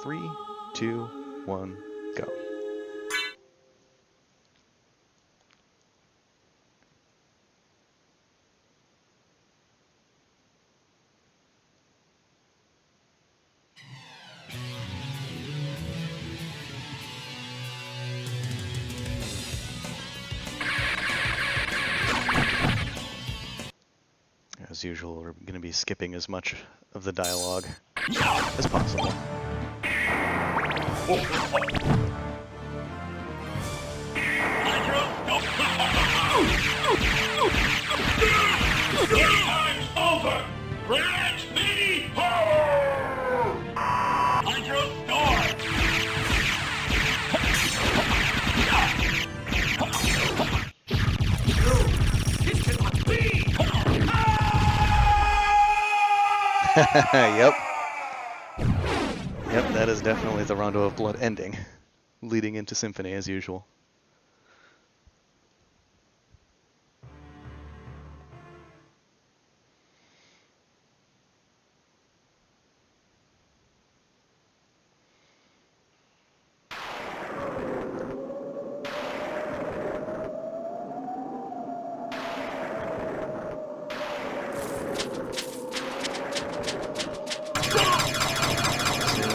3, 2, 1, go. As usual, we're going to be skipping as much of the dialogue as possible. Time's over! Grant me power! Hydro Storm! This cannot be! Yep. Yep, that is definitely the Rondo of Blood ending, leading into Symphony as usual.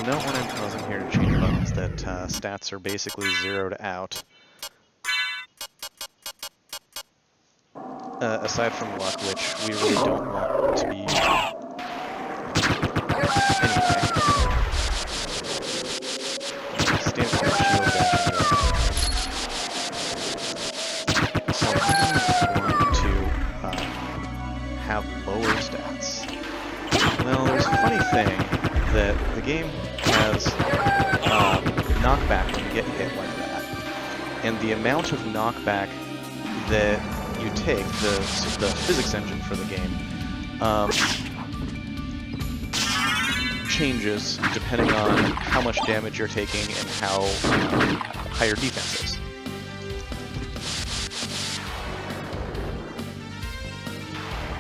Note when I'm pausing here to change buttons that stats are basically zeroed out. Aside from luck, which we really don't want to be anyway. Standard shield dash and go. So I'm going to have lower stats. Well, there's a funny thing that the game has knockback when you get hit like that, and the amount of knockback that you take, the physics engine for the game, changes depending on how much damage you're taking and how high your defense is.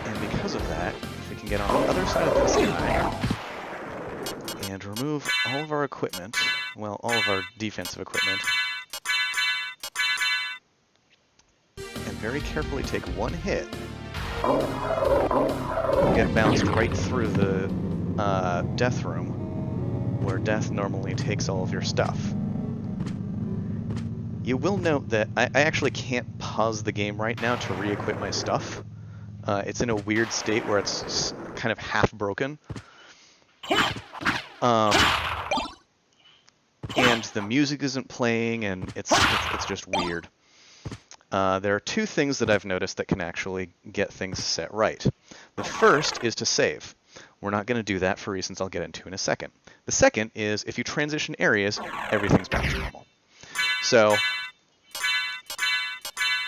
And because of that, if we can get on the other side of this guy, and remove all of our equipment, well, all of our defensive equipment, and very carefully take one hit, get bounced right through the death room, where death normally takes all of your stuff. You will note that I actually can't pause the game right now to re-equip my stuff. It's in a weird state where it's kind of half broken. And the music isn't playing, and it's just weird. There are two things that I've noticed that can actually get things set right. The first is to save. We're not going to do that for reasons I'll get into in a second. The second is if you transition areas, everything's back to normal. So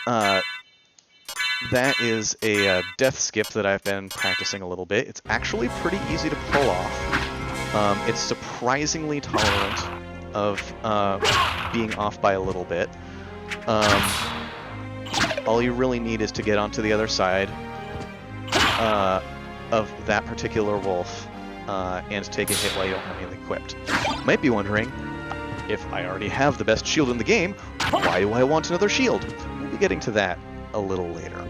that is a death skip that I've been practicing a little bit. It's actually pretty easy to pull off. It's surprisingly tolerant of being off by a little bit. All you really need is to get onto the other side of that particular wolf and take a hit while you don't have anything equipped. You might be wondering, if I already have the best shield in the game, why do I want another shield? We'll be getting to that a little later.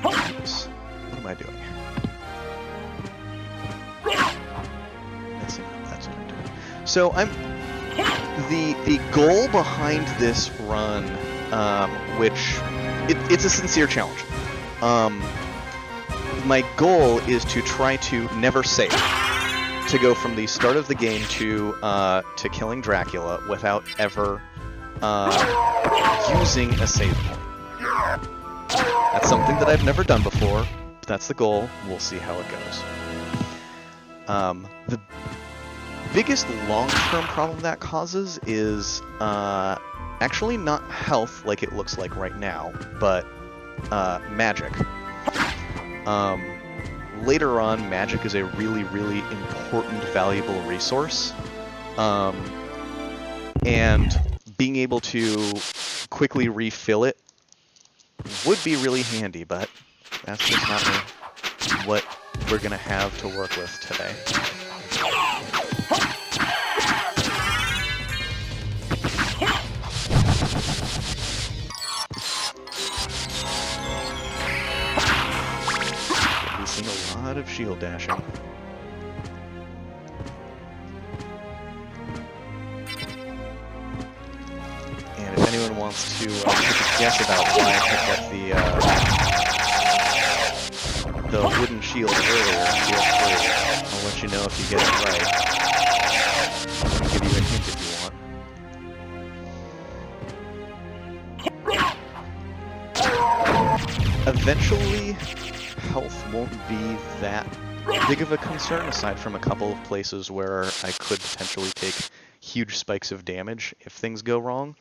Oops. What am I doing? That's what I'm doing. So the goal behind this run, which it's a sincere challenge. My goal is to try to never save, to go from the start of the game to killing Dracula without ever using a save point. That's something that I've never done before, but that's the goal. We'll see how it goes. The biggest long-term problem that causes is actually not health like it looks like right now, but magic. Later on, magic is a really, really important, valuable resource. And being able to quickly refill it would be really handy, but that's just not what we're gonna have to work with today. We've seen a lot of shield dashing. And if anyone wants to guess about why I picked up the wooden shield earlier, feel free. I'll let you know if you get it right. I'll give you a hint if you want. Eventually, health won't be that big of a concern, aside from a couple of places where I could potentially take huge spikes of damage if things go wrong.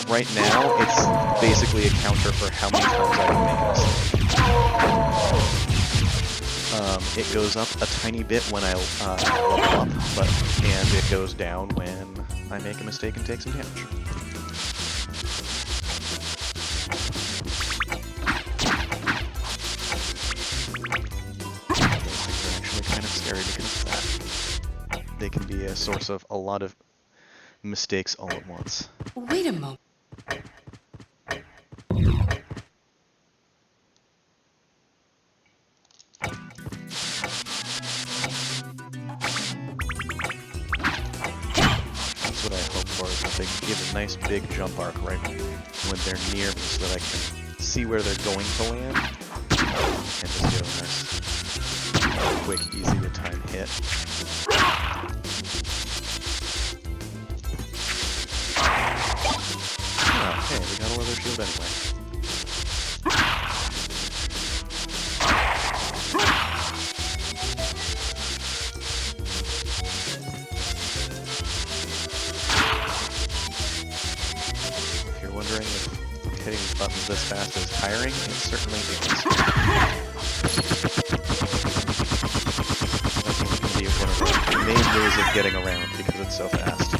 Right now, it's basically a counter for how many times I can make a mistake. It goes up a tiny bit when I level up, and it goes down when I make a mistake and take some damage. Those things are actually kind of scary because of that. They can be a source of a lot of mistakes all at once. Wait a moment. That's what I hope for, is that they can give a nice big jump arc right when they're near me so that I can see where they're going to land and just give a nice, quick, easy to time hit. Oh, hey, we got a leather shield anyway. If you're wondering if hitting these buttons this fast is tiring, it certainly is. I think it can be one of the main ways of getting around because it's so fast.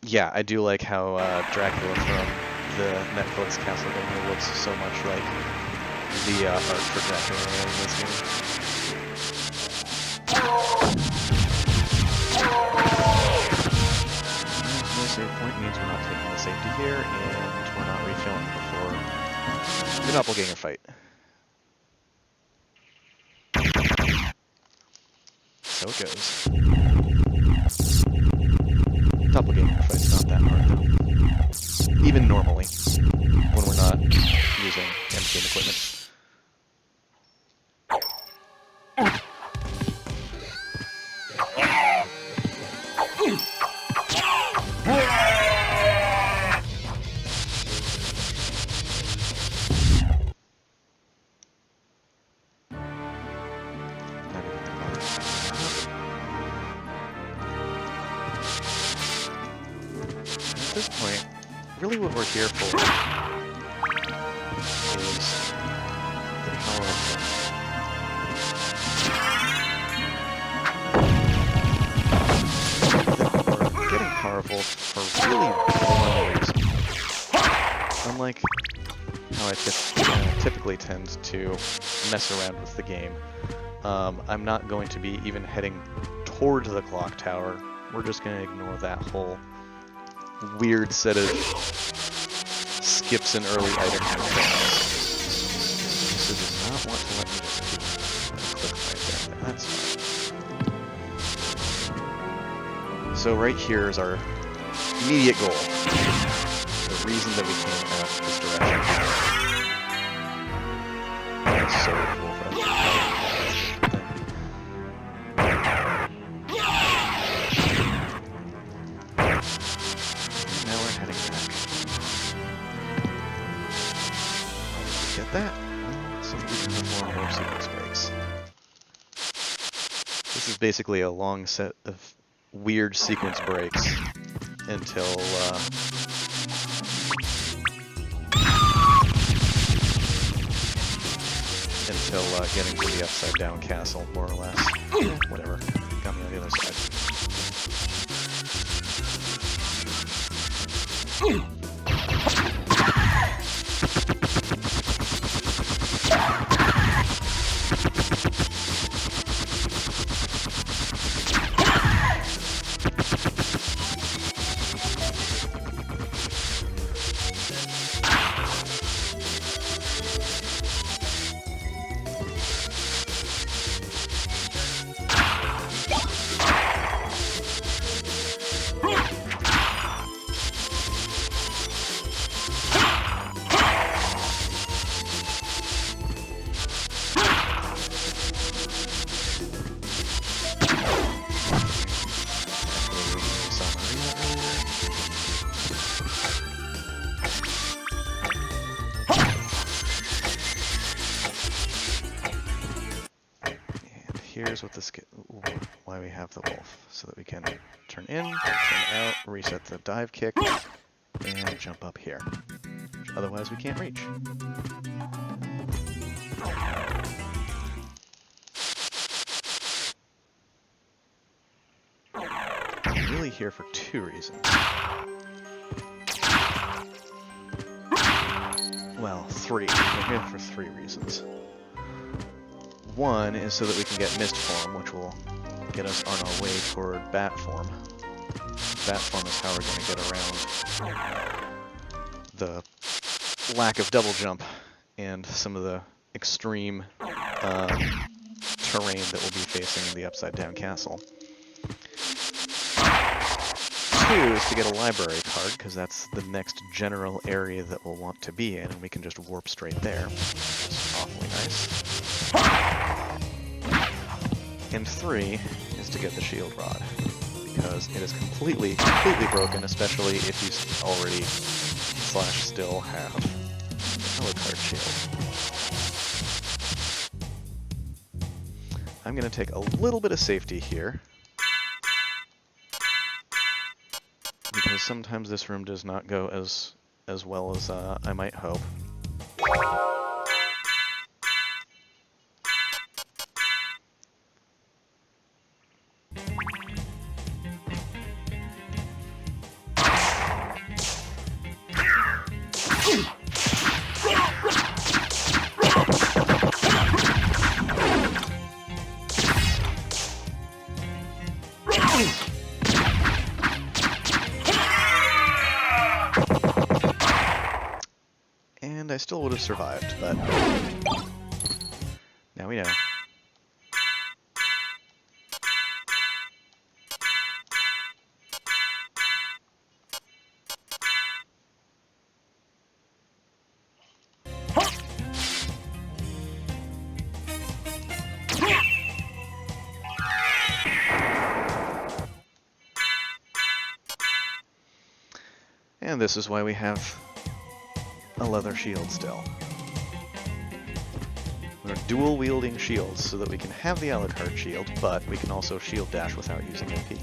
Yeah, I do like how Dracula from the Netflix Castlevania looks so much like the art for Dracula in this game. No save point means we're not taking the safety here, and we're not refilling before the doppelganger fight. So it goes. Doppelganger fight's not that hard though. Even normally, when we're not using end-game equipment. At this point, really what we're here for is the power of we're getting powerful for really one reason. Unlike how I typically tend to mess around with the game, I'm not going to be even heading towards the clock tower. We're just going to ignore that whole weird set of skips and early item things. So does not want to let me just click right there. That's fine. So right here is our immediate goal. The reason that we came out this direction. That's so cool for us. Get that? So we can have more and more sequence breaks. This is is basically a long set of weird sequence breaks until getting to the upside down castle, more or less. Whatever. Got me on the other side. Here's what this why we have the wolf, so that we can turn in, turn out, reset the dive kick, and jump up here. Which otherwise we can't reach. I'm really here for two reasons. Well, three. We're here for three reasons. One is so that we can get mist form, which will get us on our way toward bat form. Bat form is how we're going to get around the lack of double jump and some of the extreme terrain that we'll be facing in the upside down castle. Two is to get a library card, because that's the next general area that we'll want to be in, and we can just warp straight there, which is awfully nice. And three is to get the shield rod, because it is completely broken, especially if you already / still have the Alucard shield. I'm going to take a little bit of safety here, because sometimes this room does not go as well as I might hope. And I still would have survived, but now we know. And this is why we have a leather shield still. We're dual-wielding shields so that we can have the Alucard shield, but we can also shield dash without using MP.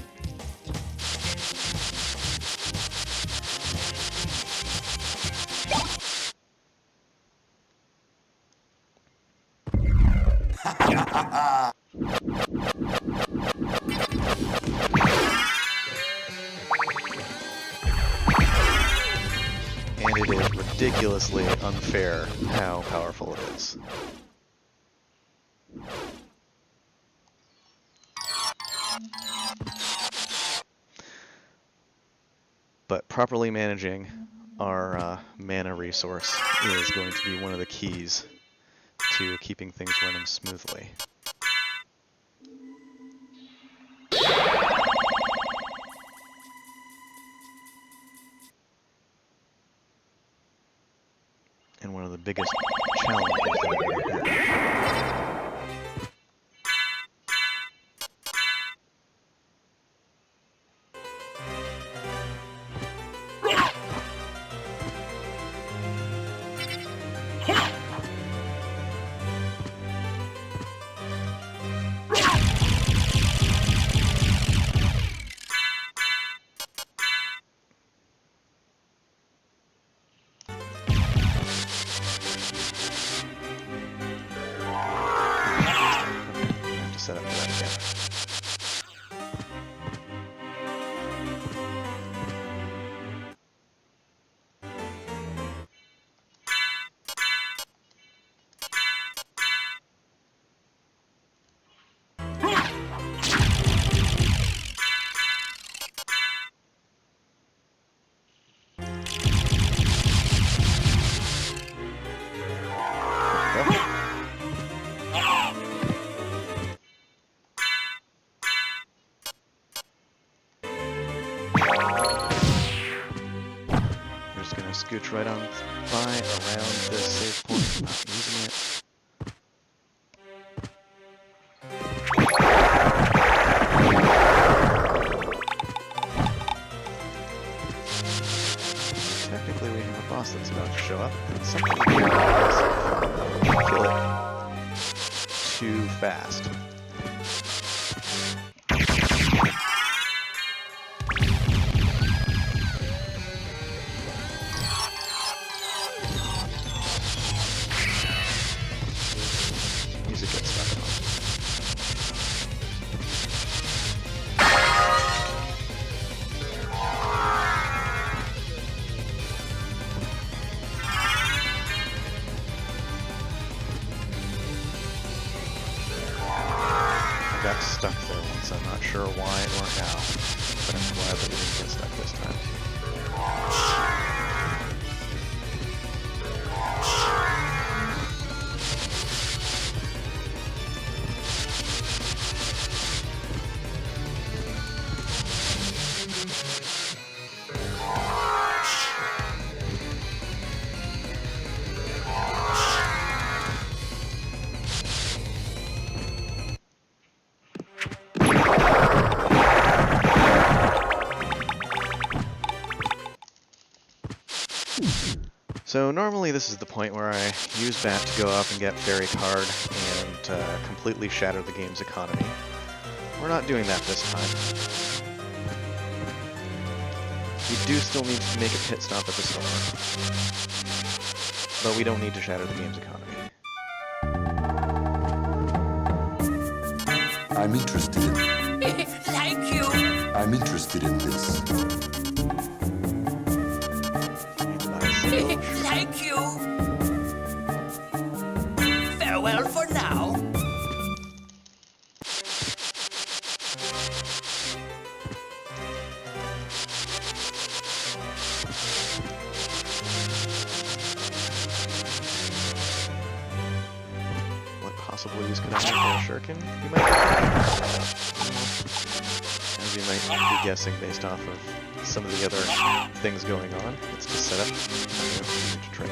And it is ridiculously unfair how powerful it is. But properly managing our mana resource is going to be one of the keys to keeping things running smoothly. And one of the biggest challenges that I've ever had. just gonna scooch right on by around this save point, not using it. Technically, we have a boss that's about to show up, and something very aggressive. Kill it too fast. Music gets stuck on. I got stuck there once. I'm not sure why or how, but I'm glad that we didn't get stuck this time. So normally this is the point where I use that to go up and get Fairy Card and completely shatter the game's economy. We're not doing that this time. We do still need to make a pit stop at the store, but we don't need to shatter the game's economy. I'm interested in... Thank you. I'm interested in this. Thank you. Farewell for now. What possible use could I have for a shuriken? You might be as you might be guessing based off of some of the other things going on. It's to set up to trade.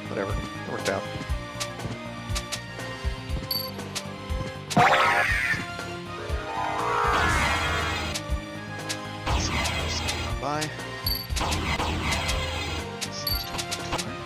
Whatever, it worked out. Bye. Seems to have been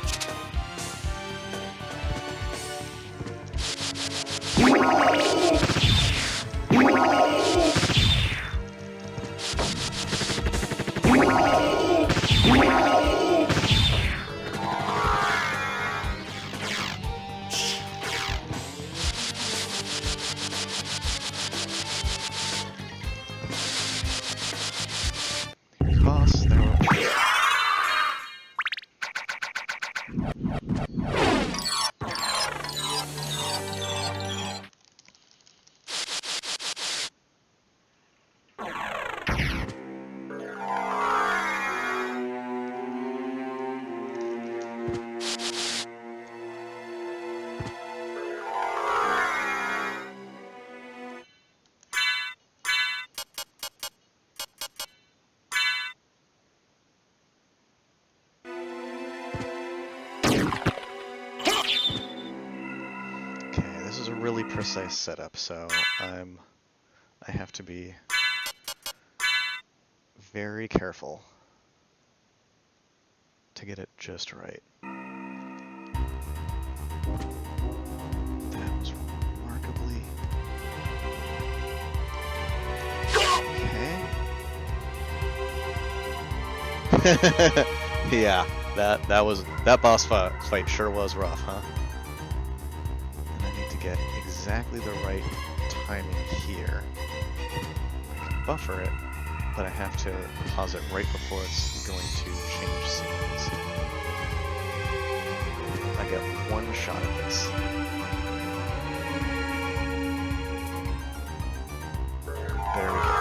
Here's boss. There really precise setup, so I have to be very careful to get it just right. That was remarkably okay. Yeah, that boss fight sure was rough, huh? And I need to get exactly the right timing here. I can buffer it, but I have to pause it right before it's going to change scenes. I get one shot at this. There we go.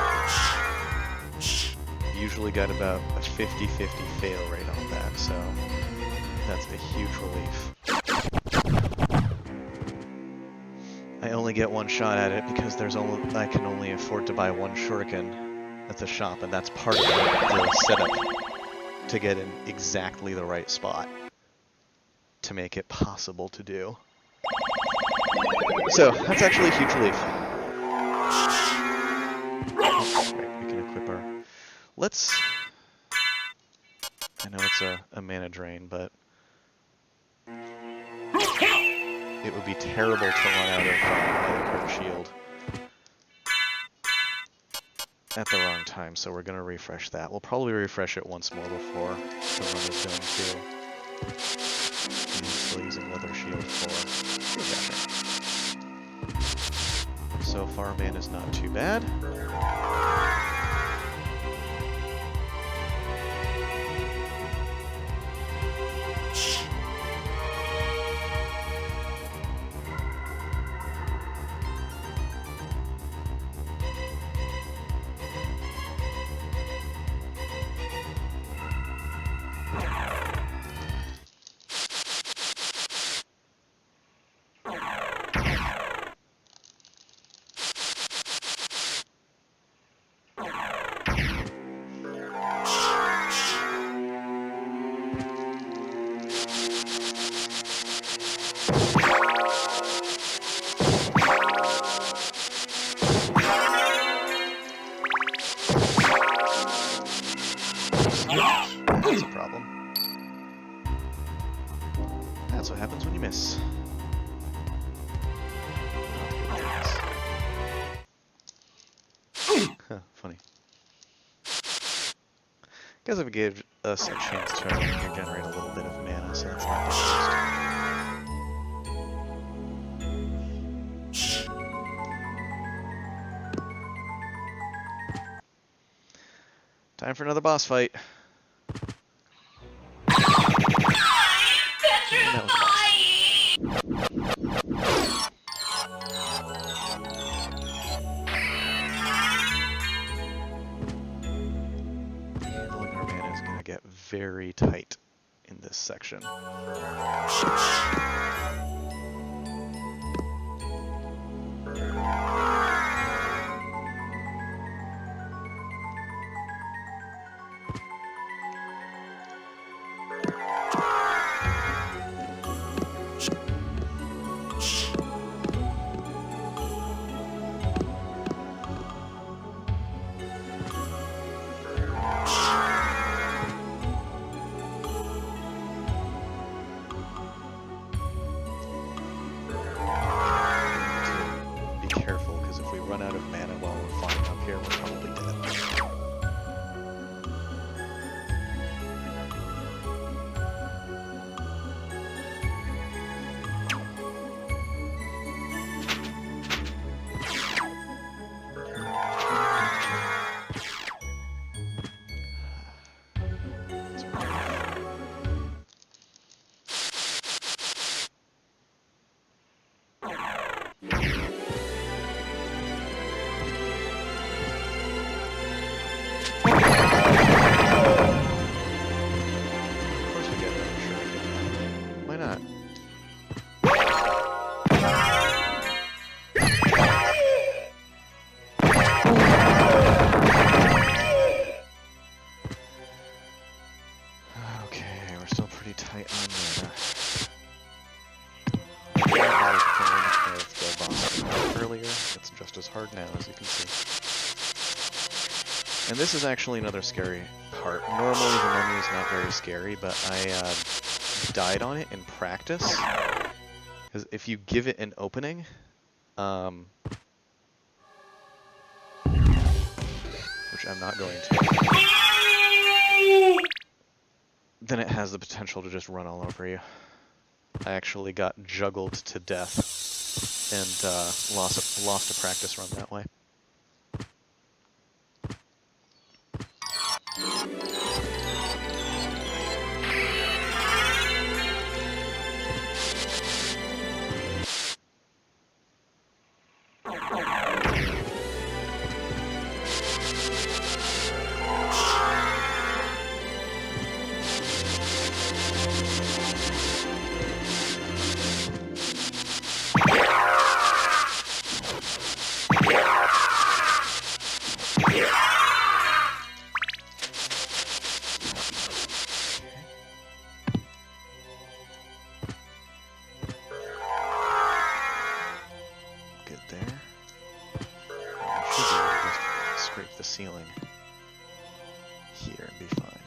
Usually got about a 50-50 fail rate on that, so that's a huge relief. I only get one shot at it because I can only afford to buy one shuriken at the shop, and that's part of the setup to get in exactly the right spot to make it possible to do. So that's actually a huge relief. Right, we can equip our... Let's... I know it's a mana drain, but it would be terrible to run out of current shield at the wrong time, so we're going to refresh that. We'll probably refresh it once more before the run is done, too. And still using Leather Shield for refreshing. So far, mana's not too bad. That's a problem. That's what happens when you miss. Huh, funny. Guess if it gave us a chance to regenerate a little bit of mana, so that's not the worst. Time for another boss fight. That was a boss. Handling our mana is going to get very tight in this section. Tight on mana. Of the boss as hard now, as you can see. And this is actually another scary part. Normally the menu is not very scary, but I died on it in practice. Because if you give it an opening, which I'm not going to, then it has the potential to just run all over you. I actually got juggled to death and lost a practice run that way. Ceiling here and be fine.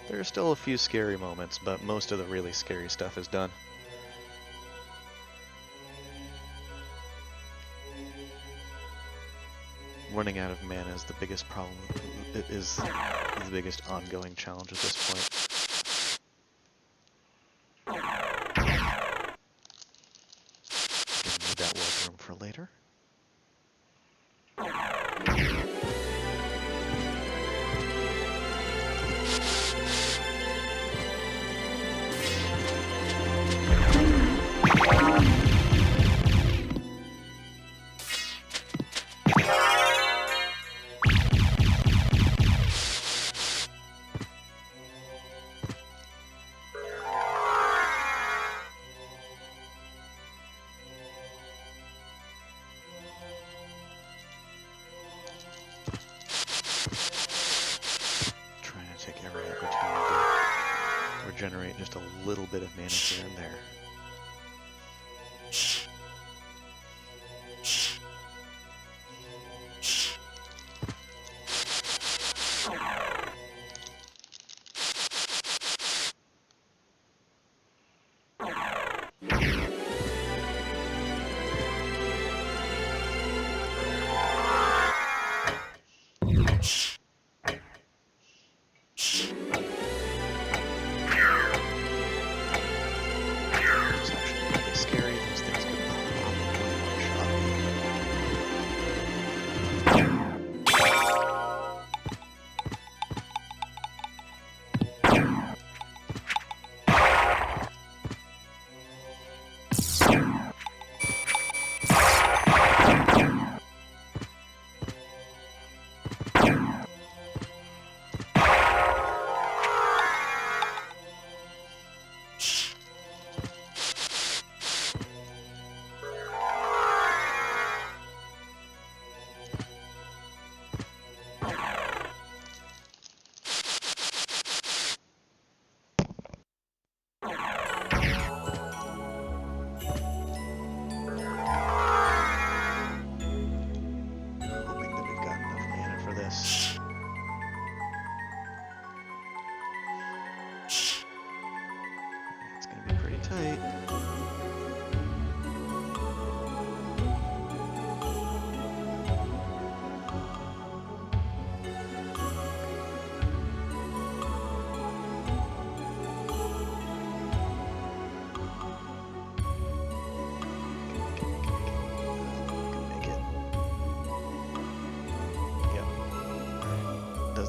There are still a few scary moments, but most of the really scary stuff is done. Running out of mana is the biggest problem. It is the biggest ongoing challenge at this point. For later. Generate just a little bit of mana here and there.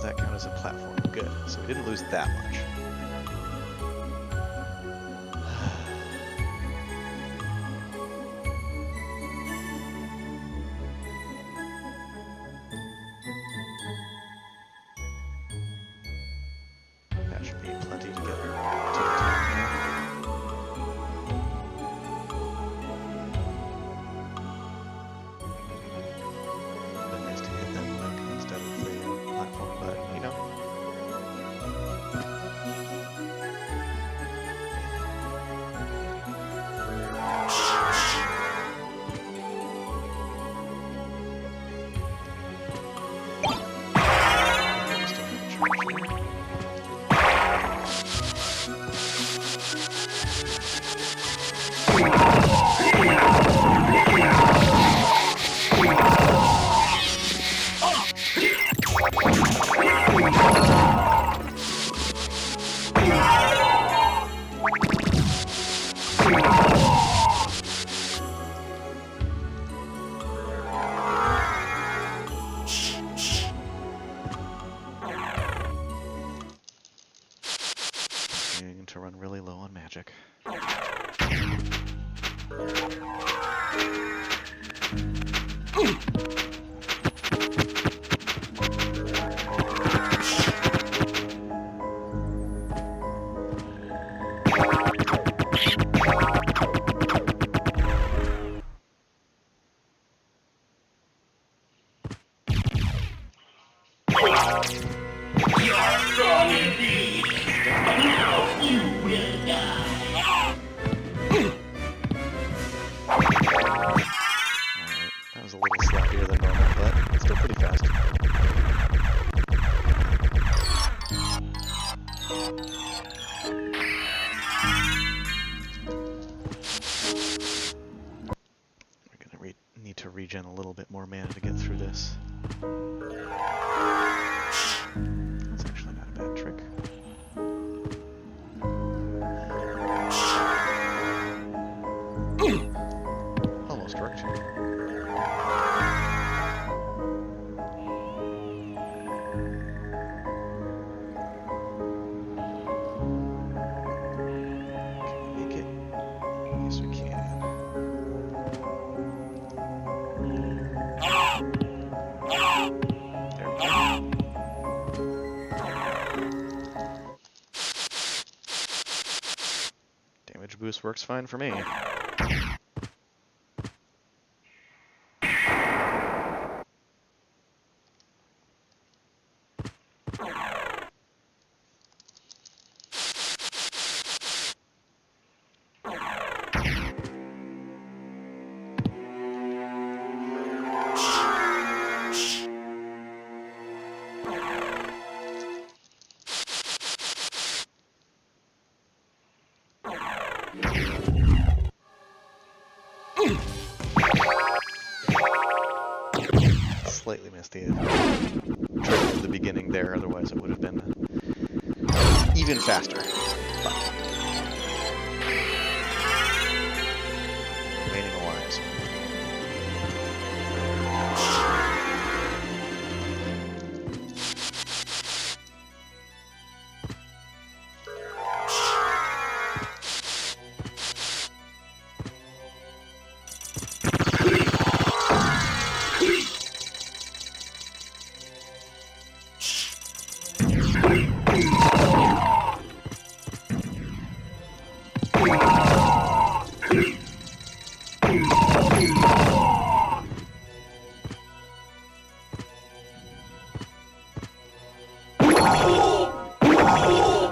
That count as a platform? Good. So we didn't lose that much. That should be plenty to get to the top now. Been nice to hit that button instead of the platform button, you know? You're strong indeed. Now you will die. Alright, that was a little sloppier than normal, but it's still pretty fast. We're gonna need to regen a little bit more mana to get through this. That's actually not a bad trick. Almost worked. Can we make it? Yes, we can. There we go. Damage boost works fine for me. Slightly missed the trigger at the beginning there, otherwise it would have been even faster. But remaining alive.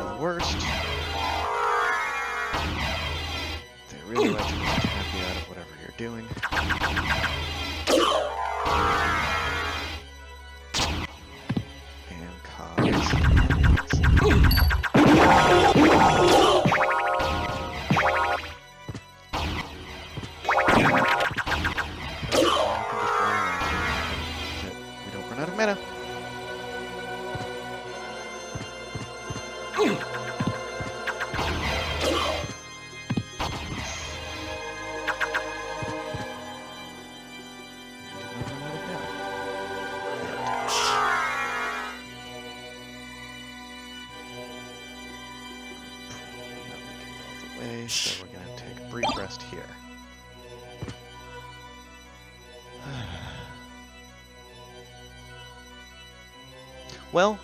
The worst. They really let you just tap you out of whatever you're doing. And we don't run out of mana. So we're going to take a brief rest here. Well,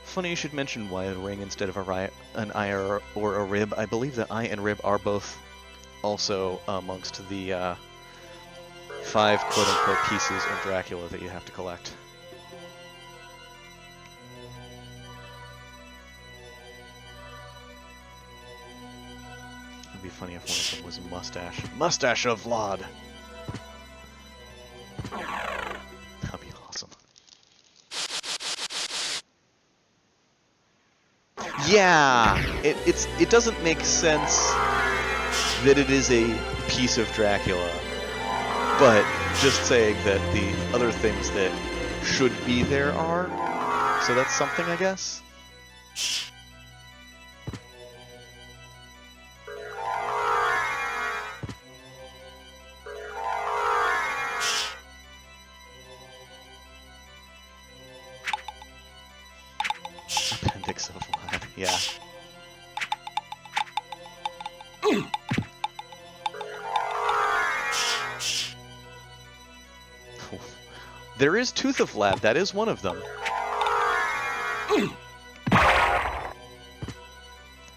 funny you should mention why a ring instead of an eye or a rib. I believe that eye and rib are both also amongst the 5 quote-unquote pieces of Dracula that you have to collect. It'd be funny if one of them was a mustache. Mustache of Vlad! That'd be awesome. Yeah! It doesn't make sense that it is a piece of Dracula, but just saying that the other things that should be there are, so that's something, I guess? Appendix of Vlad, yeah. There is Tooth of Vlad. That is one of them.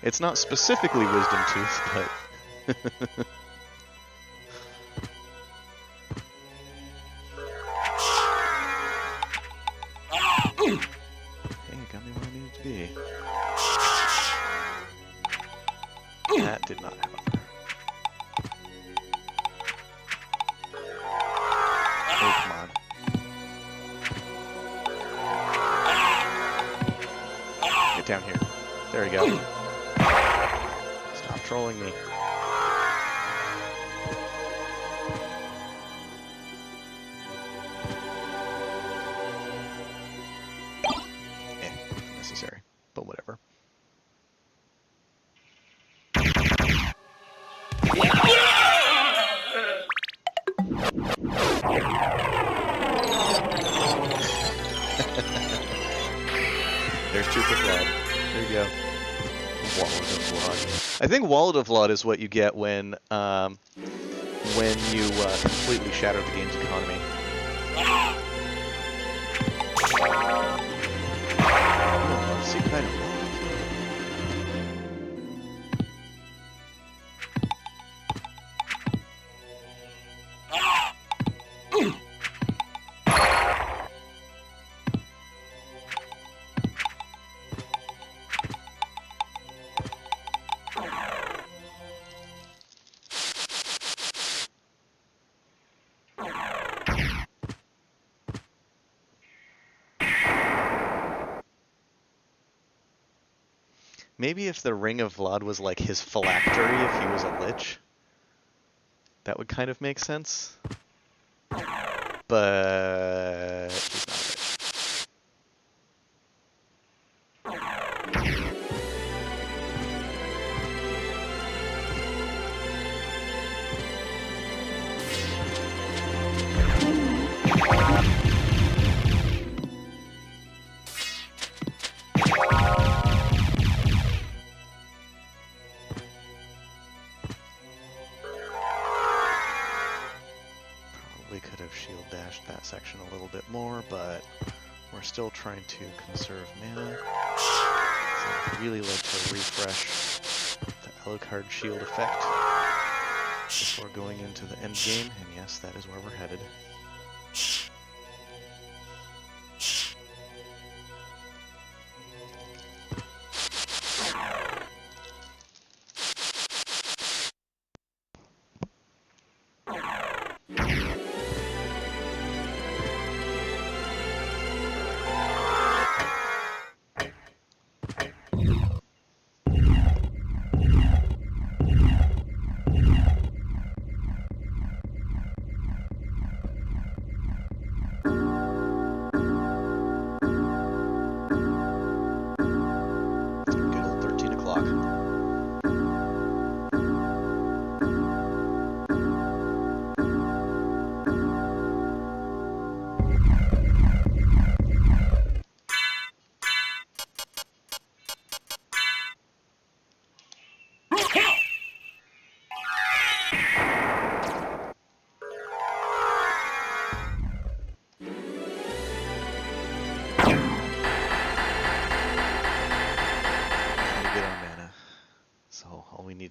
It's not specifically Wisdom Tooth, but... Hey, it got me where I needed to be. That did not, however. Oh, come on. Get down here. There we go. Stop trolling me. Necessary, but whatever. There's Tooth of Vlad. There you go. Wallet of Vlad. I think Wallet of Vlad is what you get when you completely shatter the game's economy. Oh, secret item. Maybe if the Ring of Vlad was like his phylactery if he was a lich, that would kind of make sense. But he's not a lich. Section a little bit more, but we're still trying to conserve mana. So I'd really like to refresh the Alucard shield effect before going into the end game, and yes, that is where we're headed.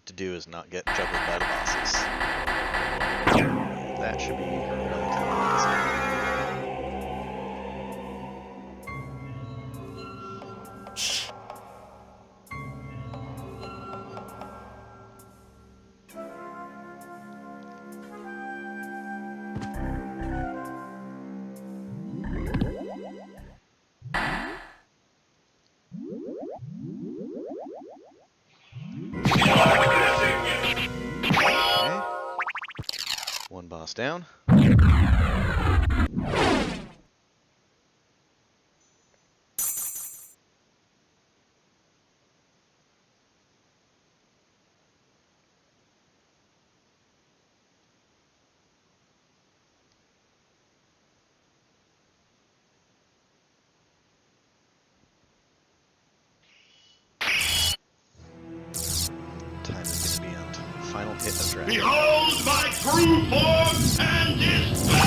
To do is not get juggled by the bosses. That should be relatively easy. One boss down. Time is going to be on final hit of dragon. Behold my true form and despair!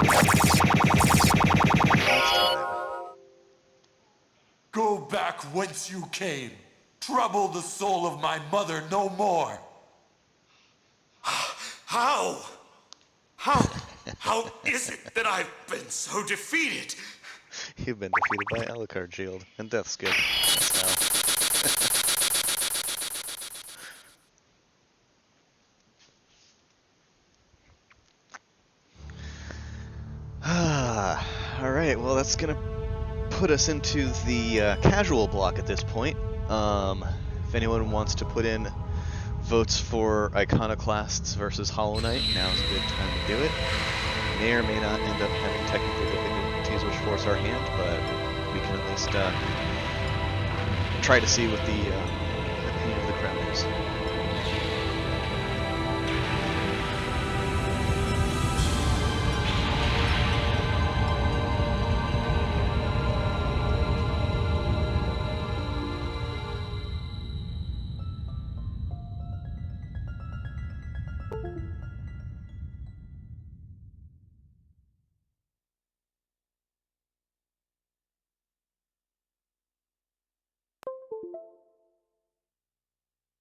Last time. Go back whence you came. Trouble the soul of my mother no more. How? How is it that I've been so defeated? You've been defeated by Alucard Shield, and Death's good. Alright, well that's gonna put us into the casual block at this point. If anyone wants to put in votes for Iconoclasts versus Hollow Knight, now's a good time to do it. May or may not end up having technical difficulties which force our hand, but we can at least try to see what the opinion of the crowd is.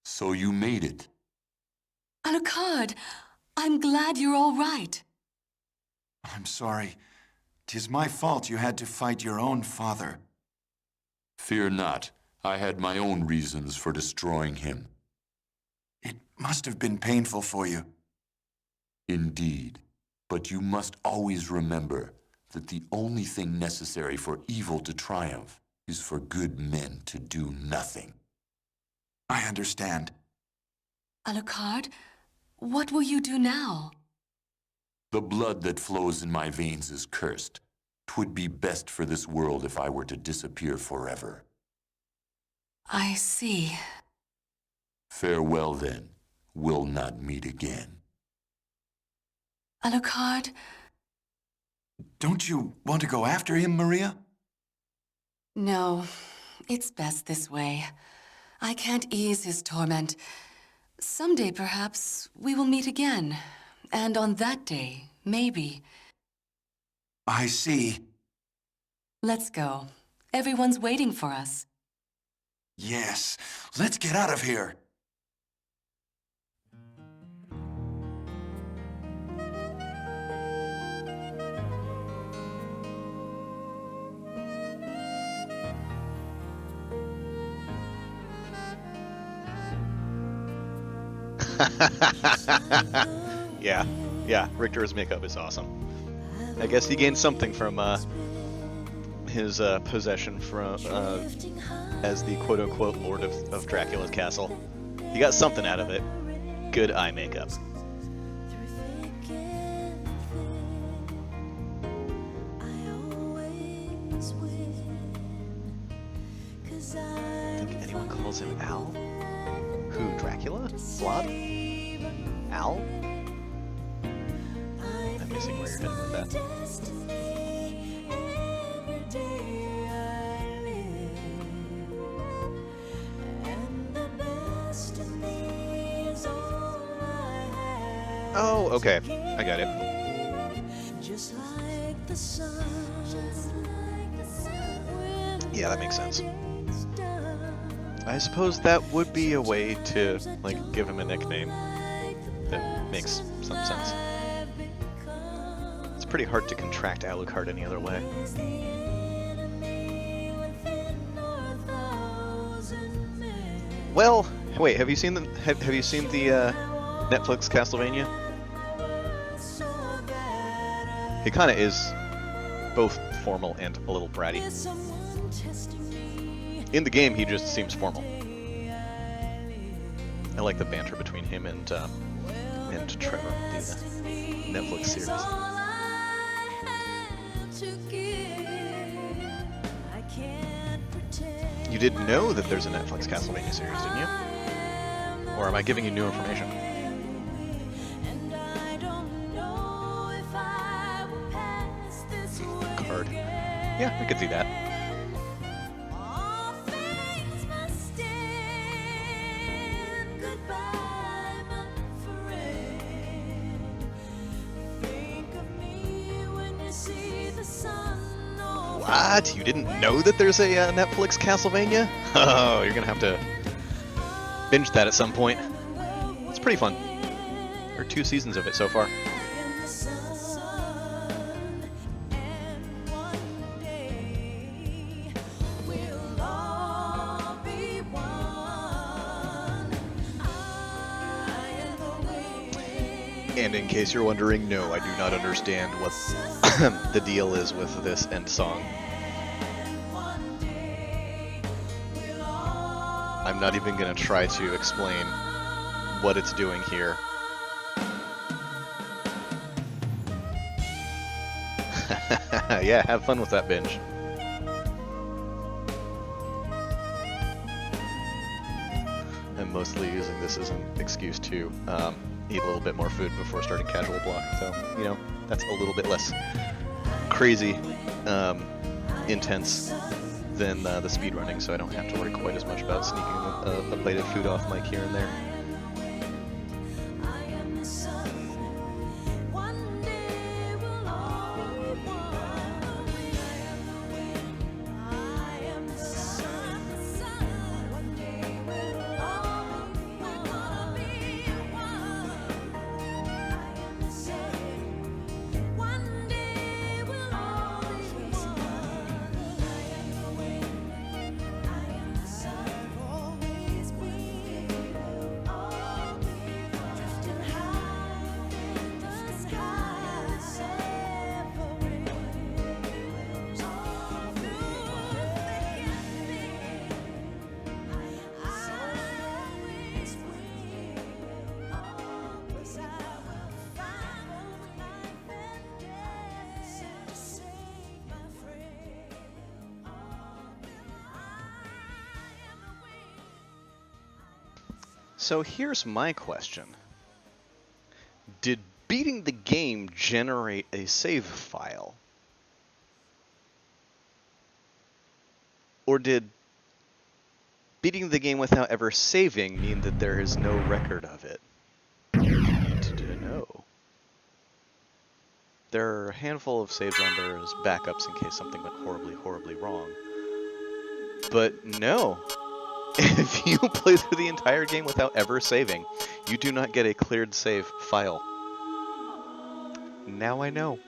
So you made it. Alucard, I'm glad you're all right. I'm sorry. 'Tis my fault you had to fight your own father. Fear not. I had my own reasons for destroying him. It must have been painful for you. Indeed. But you must always remember that the only thing necessary for evil to triumph is for good men to do nothing. I understand. Alucard, what will you do now? The blood that flows in my veins is cursed. 'Twould be best for this world if I were to disappear forever. I see. Farewell then. We'll not meet again. Alucard, Don't you want to go after him, Maria? no, it's best this way. I can't ease his torment. Someday, perhaps, we will meet again. And on that day, maybe. I see. Let's go. Everyone's waiting for us. Yes. Let's get out of here. Yeah, Richter's makeup is awesome. I guess he gained something from his possession from as the quote-unquote Lord of Dracula's castle. He got something out of it. Good eye makeup. I think anyone calls him Al? Who, Dracula? Vlad? Al? I'm missing where you're headed with that. Oh, okay. I got it. Yeah, that makes sense. I suppose that would be a way to, like, give him a nickname that makes some sense. It's pretty hard to contract Alucard any other way. Well, wait, have you seen the Netflix Castlevania? He kind of is both formal and a little bratty. In the game, he just seems formal. I like the banter between him and Trevor, the Netflix series. You didn't know that there's a Netflix Castlevania series, didn't you? Or am I giving you new information? Card. Yeah, I could see that. What? You didn't know that there's a Netflix Castlevania? Oh, you're gonna have to binge that at some point. It's pretty fun. There are 2 seasons of it so far. And in case you're wondering, no, I do not understand what the deal is with this end song. I'm not even going to try to explain what it's doing here. Yeah, have fun with that binge. I'm mostly using this as an excuse to eat a little bit more food before starting casual block, so, you know, that's a little bit less crazy, intense than the speedrunning, so I don't have to worry quite as much about sneaking a bite of food off mic here and there. So here's my question. Did beating the game generate a save file? Or did beating the game without ever saving mean that there is no record of it? I need to know. There are a handful of saves on there as backups in case something went horribly, horribly wrong. But no. If you play through the entire game without ever saving, you do not get a cleared save file. Now I know.